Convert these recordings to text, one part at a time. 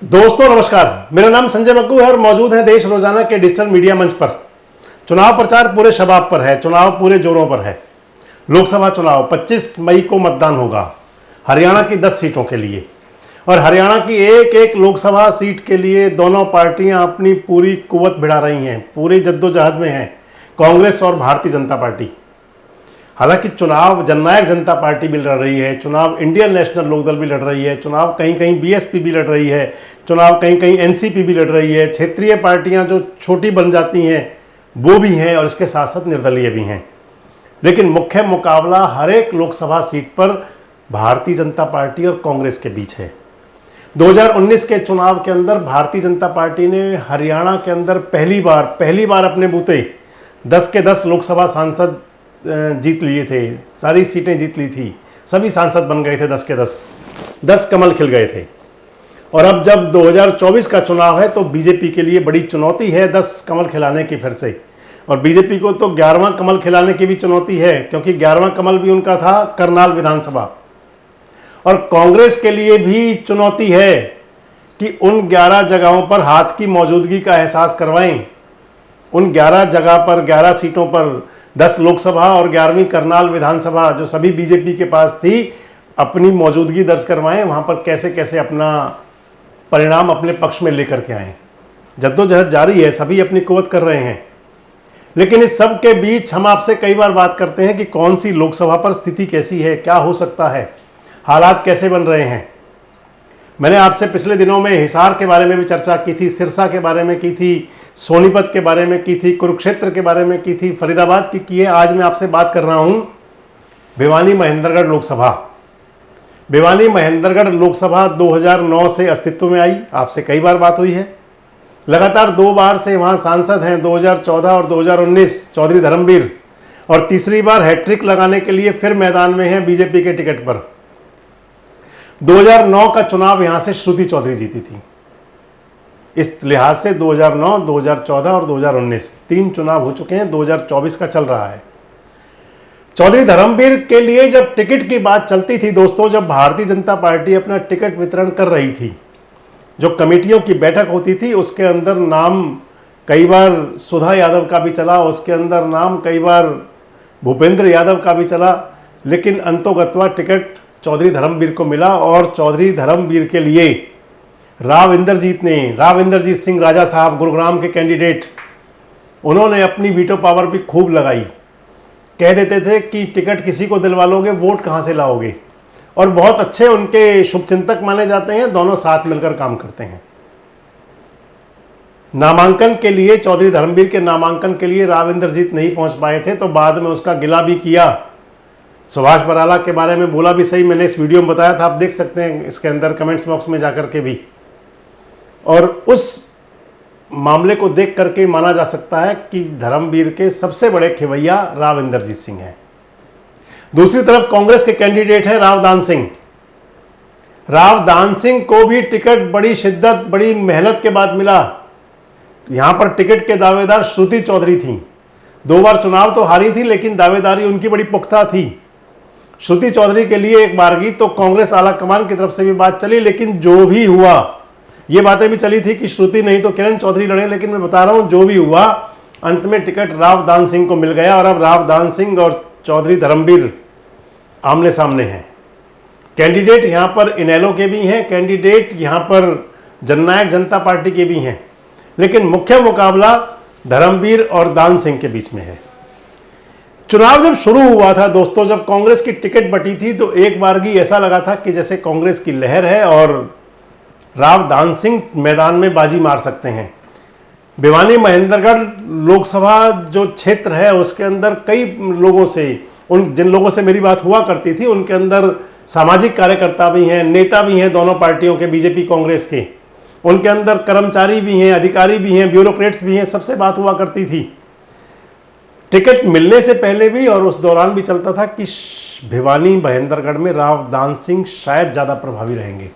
दोस्तों नमस्कार, मेरा नाम संजय मक्कू है और मौजूद है देश रोजाना के डिजिटल मीडिया मंच पर। चुनाव प्रचार पूरे शबाब पर है, चुनाव पूरे जोरों पर है। लोकसभा चुनाव 25 मई को मतदान होगा हरियाणा की 10 सीटों के लिए, और हरियाणा की एक एक लोकसभा सीट के लिए दोनों पार्टियां अपनी पूरी कुव्वत भिड़ा रही हैं, पूरी जद्दोजहद में हैं, कांग्रेस और भारतीय जनता पार्टी। हालांकि चुनाव जननायक जनता पार्टी भी लड़ रही है, चुनाव इंडियन नेशनल लोकदल भी लड़ रही है, चुनाव कहीं कहीं बीएसपी भी लड़ रही है, चुनाव कहीं कहीं एनसीपी भी लड़ रही है, क्षेत्रीय पार्टियां जो छोटी बन जाती हैं वो भी हैं, और इसके साथ साथ निर्दलीय भी हैं। लेकिन मुख्य मुकाबला हर एक लोकसभा सीट पर भारतीय जनता पार्टी और कांग्रेस के बीच है। 2019 के चुनाव के अंदर भारतीय जनता पार्टी ने हरियाणा के अंदर पहली बार अपने बूते 10 के 10 लोकसभा सांसद जीत लिए थे, सारी सीटें जीत ली थी, सभी सांसद बन गए थे 10 के 10 कमल खिल गए थे। और अब जब 2024 का चुनाव है तो बीजेपी के लिए बड़ी चुनौती है 10 कमल खिलाने की फिर से, और बीजेपी को तो 11वां कमल खिलाने की भी चुनौती है, क्योंकि 11वां कमल भी उनका था करनाल विधानसभा। और कांग्रेस के लिए भी चुनौती है कि उन 11 जगहों पर हाथ की मौजूदगी का एहसास करवाएं, उन 11 जगह पर 11 सीटों पर 10 लोकसभा और 11वीं करनाल विधानसभा जो सभी बीजेपी के पास थी, अपनी मौजूदगी दर्ज करवाएं, वहां पर कैसे कैसे अपना परिणाम अपने पक्ष में लेकर के आए। जद्दोजहद जारी है, सभी अपनी कुव्वत कर रहे हैं। लेकिन इस सब के बीच हम आपसे कई बार बात करते हैं कि कौन सी लोकसभा पर स्थिति कैसी है, क्या हो सकता है, हालात कैसे बन रहे हैं। मैंने आपसे पिछले दिनों में हिसार के बारे में भी चर्चा की थी, सिरसा के बारे में की थी, सोनीपत के बारे में की थी, कुरुक्षेत्र के बारे में की थी, फरीदाबाद की है। आज मैं आपसे बात कर रहा हूं भिवानी महेंद्रगढ़ लोकसभा। भिवानी महेंद्रगढ़ लोकसभा 2009 से अस्तित्व में आई, आपसे कई बार बात हुई है। लगातार 2 बार से वहां सांसद हैं, 2014 और 2019 चौधरी धर्मवीर, और तीसरी बार हैट्रिक लगाने के लिए फिर मैदान में हैं बीजेपी के टिकट पर। 2009 का चुनाव यहां से श्रुति चौधरी जीती थी। इस लिहाज से 2009, 2014 और 2019 3 चुनाव हो चुके हैं, 2024 का चल रहा है। चौधरी धर्मवीर के लिए जब टिकट की बात चलती थी दोस्तों, जब भारतीय जनता पार्टी अपना टिकट वितरण कर रही थी, जो कमेटियों की बैठक होती थी उसके अंदर नाम कई बार सुधा यादव का भी चला, उसके अंदर नाम कई बार भूपेंद्र यादव का भी चला, लेकिन अंतोगत्वा टिकट चौधरी धर्मवीर को मिला। और चौधरी धर्मवीर के लिए राव इंद्रजीत सिंह राजा साहब, गुरुग्राम के कैंडिडेट, उन्होंने अपनी वीटो पावर भी खूब लगाई। कह देते थे कि टिकट किसी को दिलवा लोगे, वोट कहां से लाओगे, और बहुत अच्छे उनके शुभचिंतक माने जाते हैं, दोनों साथ मिलकर काम करते हैं। नामांकन के लिए चौधरी धर्मवीर के नामांकन के लिए राव इंद्रजीत नहीं पहुंच पाए थे, तो बाद में उसका गिला भी किया। सुभाष बराला के बारे में बोला भी सही, मैंने इस वीडियो में बताया था, आप देख सकते हैं इसके अंदर कमेंट्स बॉक्स में जाकर के भी। और उस मामले को देख करके माना जा सकता है कि धर्मवीर के सबसे बड़े खिवैया राव इंद्रजीत सिंह हैं। दूसरी तरफ कांग्रेस के कैंडिडेट हैं रावदान सिंह। रावदान सिंह को भी टिकट बड़ी शिद्दत, बड़ी मेहनत के बाद मिला। यहां पर टिकट के दावेदार श्रुति चौधरी थी। 2 बार चुनाव तो हारी थी, लेकिन दावेदारी उनकी बड़ी पुख्ता थी। श्रुति चौधरी के लिए एक बारगी तो कांग्रेस आला कमान की तरफ से भी बात चली, लेकिन जो भी हुआ, ये बातें भी चली थी कि श्रुति नहीं तो किरण चौधरी लड़े, लेकिन मैं बता रहा हूं जो भी हुआ, अंत में टिकट रावदान सिंह को मिल गया। और अब रावदान सिंह और चौधरी धर्मवीर आमने सामने हैं। कैंडिडेट यहां पर इनेलो के भी हैं, कैंडिडेट यहां पर जननायक जनता पार्टी के भी हैं, लेकिन मुख्य मुकाबला धर्मवीर और दान सिंह के बीच में है। चुनाव जब शुरू हुआ था दोस्तों, जब कांग्रेस की टिकट बटी थी, तो एक बारगी ऐसा लगा था कि जैसे कांग्रेस की लहर है और रावदान सिंह मैदान में बाजी मार सकते हैं। भिवानी महेंद्रगढ़ लोकसभा जो क्षेत्र है उसके अंदर कई लोगों से, जिन लोगों से मेरी बात हुआ करती थी, उनके अंदर सामाजिक कार्यकर्ता भी हैं, नेता भी हैं दोनों पार्टियों के, बीजेपी कांग्रेस के, उनके अंदर कर्मचारी भी हैं, अधिकारी भी हैं, ब्यूरोक्रेट्स भी हैं, सबसे बात हुआ करती थी। टिकट मिलने से पहले भी और उस दौरान भी चलता था कि भिवानी महेंद्रगढ़ में रावदान सिंह शायद ज़्यादा प्रभावी रहेंगे।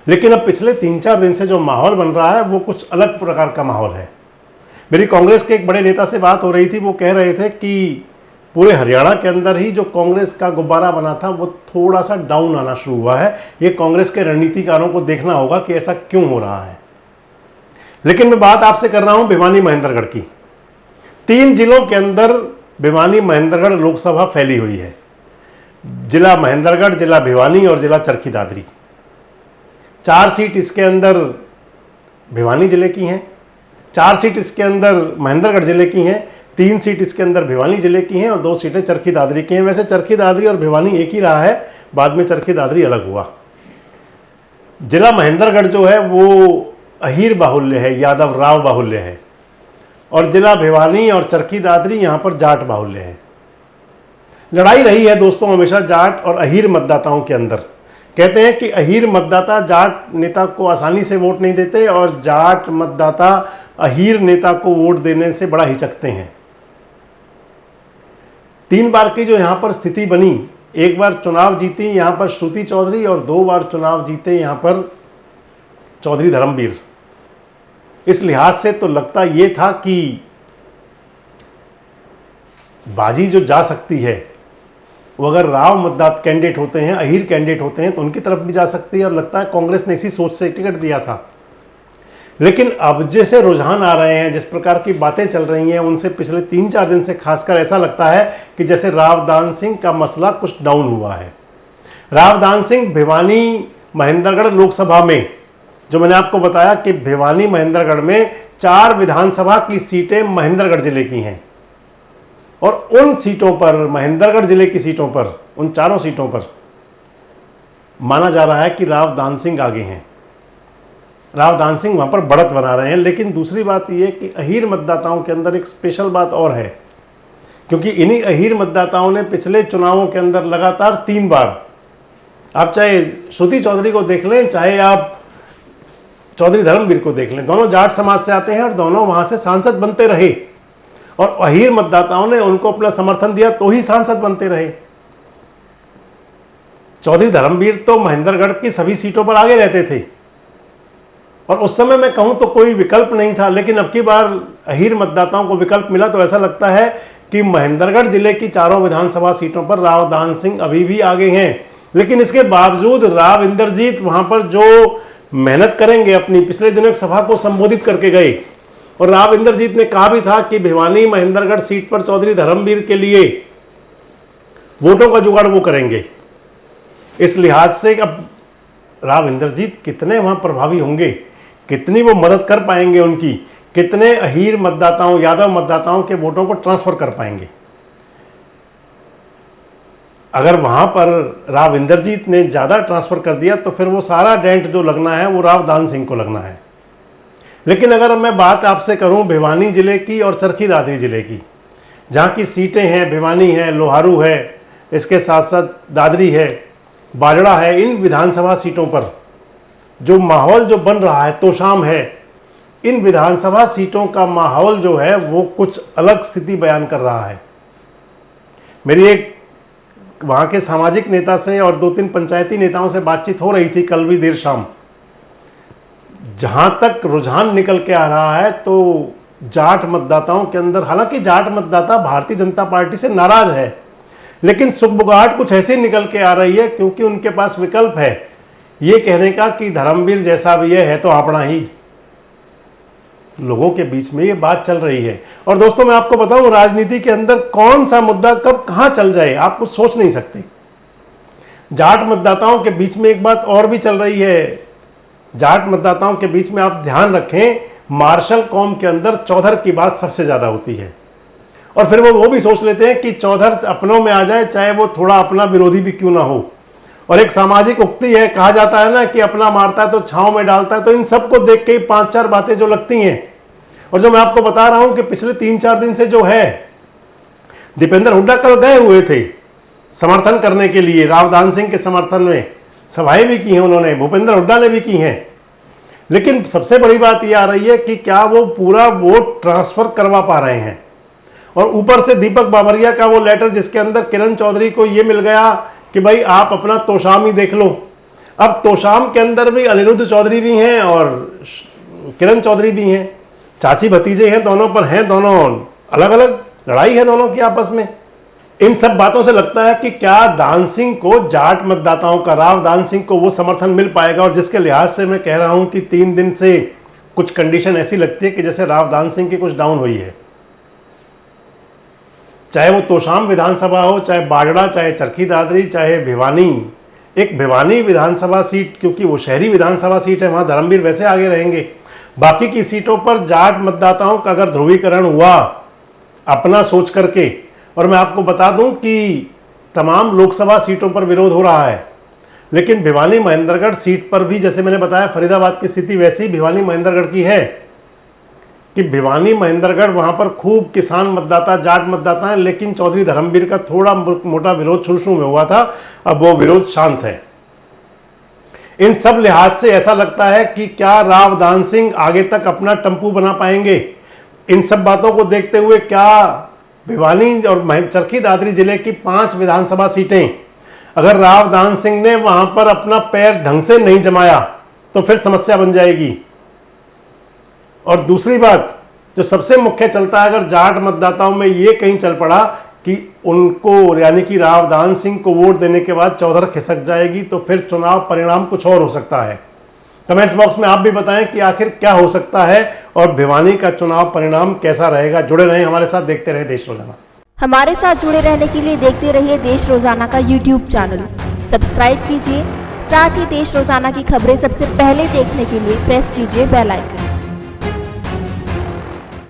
लेकिन अब पिछले 3-4 दिन से जो माहौल बन रहा है वो कुछ अलग प्रकार का माहौल है। मेरी कांग्रेस के एक बड़े नेता से बात हो रही थी, वो कह रहे थे कि पूरे हरियाणा के अंदर ही जो कांग्रेस का गुब्बारा बना था वो थोड़ा सा डाउन आना शुरू हुआ है। ये कांग्रेस के रणनीतिकारों को देखना होगा कि ऐसा क्यों हो रहा है। लेकिन मैं बात आपसे कर रहा हूं भिवानी महेंद्रगढ़ की। 3 जिलों के अंदर भिवानी महेंद्रगढ़ लोकसभा फैली हुई है। जिला महेंद्रगढ़, जिला भिवानी और जिला चरखी दादरी। 4 सीट इसके अंदर भिवानी जिले की हैं, 4 सीट इसके अंदर महेंद्रगढ़ जिले की हैं, 3 सीट इसके अंदर भिवानी जिले की हैं और 2 सीटें चरखी दादरी की हैं। वैसे चरखी दादरी और भिवानी एक ही रहा है, बाद में चरखी दादरी अलग हुआ। जिला महेंद्रगढ़ जो है वो अहीर बाहुल्य है, यादव राव बाहुल्य है, और जिला भिवानी और चरखी दादरी यहाँ पर जाट बाहुल्य है। लड़ाई रही है दोस्तों हमेशा जाट और अहीर मतदाताओं के अंदर। कहते हैं कि अहीर मतदाता जाट नेता को आसानी से वोट नहीं देते और जाट मतदाता अहीर नेता को वोट देने से बड़ा हिचकते हैं। 3 बार की जो यहाँ पर स्थिति बनी, एक बार चुनाव जीती यहाँ पर श्रुति चौधरी और 2 बार चुनाव जीते यहाँ पर चौधरी धर्मवीर। इस लिहाज से तो लगता ये था कि बाजी जो जा सकती है वो अगर राव मतदाता कैंडिडेट होते हैं, अहीर कैंडिडेट होते हैं तो उनकी तरफ भी जा सकती है, और लगता है कांग्रेस ने इसी सोच से टिकट दिया था। लेकिन अब जैसे रुझान आ रहे हैं, जिस प्रकार की बातें चल रही हैं, उनसे पिछले 3-4 दिन से खासकर ऐसा लगता है कि जैसे रावदान सिंह का मसला कुछ डाउन हुआ है। रावदान सिंह भिवानी महेंद्रगढ़ लोकसभा में, जो मैंने आपको बताया कि भिवानी महेंद्रगढ़ में 4 विधानसभा की सीटें महेंद्रगढ़ जिले की हैं, और उन सीटों पर, महेंद्रगढ़ जिले की सीटों पर, उन 4 सीटों पर माना जा रहा है कि रावदान सिंह आगे हैं। रावदान सिंह वहां पर बढ़त बना रहे हैं। लेकिन दूसरी बात यह कि अहीर मतदाताओं के अंदर एक स्पेशल बात और है, क्योंकि इन्हीं अहीर मतदाताओं ने पिछले चुनावों के अंदर लगातार 3 बार, आप चाहे श्रुति चौधरी को देख लें, चाहे आप चौधरी धर्मवीर को देख लें, दोनों जाट समाज से आते हैं और दोनों वहां से सांसद बनते रहे, और अहीर मतदाताओं ने उनको अपना समर्थन दिया तो ही सांसद बनते रहे। चौधरी धर्मवीर तो महेंद्रगढ़ की सभी सीटों पर आगे रहते थे, और उस समय मैं कहूं तो कोई विकल्प नहीं था। लेकिन अब की बार अहीर मतदाताओं को विकल्प मिला, तो ऐसा लगता है कि महेंद्रगढ़ जिले की 4 विधानसभा सीटों पर रावदान सिंह अभी भी आगे हैं। लेकिन इसके बावजूद राव इंद्रजीत वहां पर जो मेहनत करेंगे अपनी, पिछले दिनों एक सभा को संबोधित करके गए, और राव इंद्रजीत ने कहा भी था कि भिवानी महेंद्रगढ़ सीट पर चौधरी धर्मवीर के लिए वोटों का जुगाड़ वो करेंगे। इस लिहाज से अब राव इंद्रजीत कितने वहां प्रभावी होंगे, कितनी वो मदद कर पाएंगे उनकी, कितने अहीर मतदाताओं, यादव मतदाताओं के वोटों को ट्रांसफर कर पाएंगे। अगर वहां पर राव इंद्रजीत ने ज्यादा ट्रांसफर कर दिया तो फिर वो सारा डेंट जो लगना है वो रावदान सिंह को लगना है। लेकिन अगर मैं बात आपसे करूं भिवानी जिले की और चरखी दादरी जिले की, जहां की सीटें हैं, भिवानी है, लोहारू है, इसके साथ साथ दादरी है, बाजड़ा है, इन विधानसभा सीटों पर जो माहौल जो बन रहा है, तोशाम है, इन विधानसभा सीटों का माहौल जो है वो कुछ अलग स्थिति बयान कर रहा है। मेरी एक वहाँ के सामाजिक नेता से और 2-3 पंचायती नेताओं से बातचीत हो रही थी कल भी देर शाम। जहाँ तक रुझान निकल के आ रहा है तो जाट मतदाताओं के अंदर, हालांकि जाट मतदाता भारतीय जनता पार्टी से नाराज है, लेकिन सुगबुगाहट कुछ ऐसी निकल के आ रही है क्योंकि उनके पास विकल्प है ये कहने का कि धर्मवीर जैसा भी है तो अपना ही। लोगों के बीच में ये बात चल रही है। और दोस्तों मैं आपको बताऊं, राजनीति के अंदर कौन सा मुद्दा कब कहां चल जाए आप कुछ सोच नहीं सकते। जाट मतदाताओं के बीच में एक बात और भी चल रही है। जाट मतदाताओं के बीच में आप ध्यान रखें, मार्शल कौम के अंदर चौधर की बात सबसे ज्यादा होती है, और फिर वो भी सोच लेते हैं कि चौधर अपनों में आ जाए, चाहे वो थोड़ा अपना विरोधी भी क्यों ना हो। और एक सामाजिक उक्ति है, कहा जाता है ना कि अपना मारता है तो छांव में डालता है। तो इन सबको देख के 5-4 बातें जो लगती हैं, और जो मैं आपको बता रहा हूं कि पिछले 3-4 दिन से जो है, दीपेंद्र हुड्डा कल गए हुए थे समर्थन करने के लिए, रावदान सिंह के समर्थन में सभाएं भी की हैं उन्होंने, भूपेंद्र हुड्डा ने भी की हैं। लेकिन सबसे बड़ी बात यह आ रही है कि क्या वो पूरा वोट ट्रांसफर करवा पा रहे हैं। और ऊपर से दीपक बाबरिया का वो लेटर जिसके अंदर किरण चौधरी को ये मिल गया कि भाई आप अपना तोशाम ही देख लो। अब तोशाम के अंदर भी अनिरुद्ध चौधरी भी हैं और किरण चौधरी भी हैं, चाची भतीजे हैं, दोनों पर हैं, दोनों अलग अलग लड़ाई है दोनों की आपस में। इन सब बातों से लगता है कि क्या दान सिंह को, जाट मतदाताओं का, राव दान सिंह को वो समर्थन मिल पाएगा। और जिसके लिहाज से मैं कह रहा हूं कि 3 दिन से कुछ कंडीशन ऐसी लगती है कि जैसे राव दान सिंह की कुछ डाउन हुई है। चाहे वो तोशाम विधानसभा हो, चाहे बागड़ा, चाहे चरखी दादरी, चाहे भिवानी। एक भिवानी विधानसभा सीट, क्योंकि वो शहरी विधानसभा सीट है, वहां धर्मवीर वैसे आगे रहेंगे। बाकी की सीटों पर जाट मतदाताओं का अगर ध्रुवीकरण हुआ अपना सोच करके, और मैं आपको बता दूं कि तमाम लोकसभा सीटों पर विरोध हो रहा है, लेकिन भिवानी महेंद्रगढ़ सीट पर भी, जैसे मैंने बताया फरीदाबाद की स्थिति वैसी ही भिवानी महेंद्रगढ़ की है कि भिवानी महेंद्रगढ़ वहां पर खूब किसान मतदाता, जाट मतदाता हैं, लेकिन चौधरी धर्मवीर का थोड़ा मोटा विरोध शुरू में हुआ था, अब वो विरोध शांत है। इन सब लिहाज से ऐसा लगता है कि क्या राव दान सिंह आगे तक अपना टंपू बना पाएंगे। इन सब बातों को देखते हुए क्या भिवानी और चरखी दादरी जिले की 5 विधानसभा सीटें अगर राव दान सिंह ने वहां पर अपना पैर ढंग से नहीं जमाया तो फिर समस्या बन जाएगी। और दूसरी बात जो सबसे मुख्य चलता है, अगर जाट मतदाताओं में ये कहीं चल पड़ा कि उनको, यानी कि राव दान सिंह को वोट देने के बाद चौधर खिसक जाएगी, तो फिर चुनाव परिणाम कुछ और हो सकता है। कमेंट्स बॉक्स में आप भी बताएं कि आखिर क्या हो सकता है और भिवानी का चुनाव परिणाम कैसा रहेगा। जुड़े रहें हमारे साथ, देखते रहे देश रोजाना। हमारे साथ जुड़े रहने के लिए देखते रहिए देश रोजाना का YouTube चैनल सब्सक्राइब कीजिए। साथ ही देश रोजाना की खबरें सबसे पहले देखने के लिए प्रेस कीजिए बेल आइकन।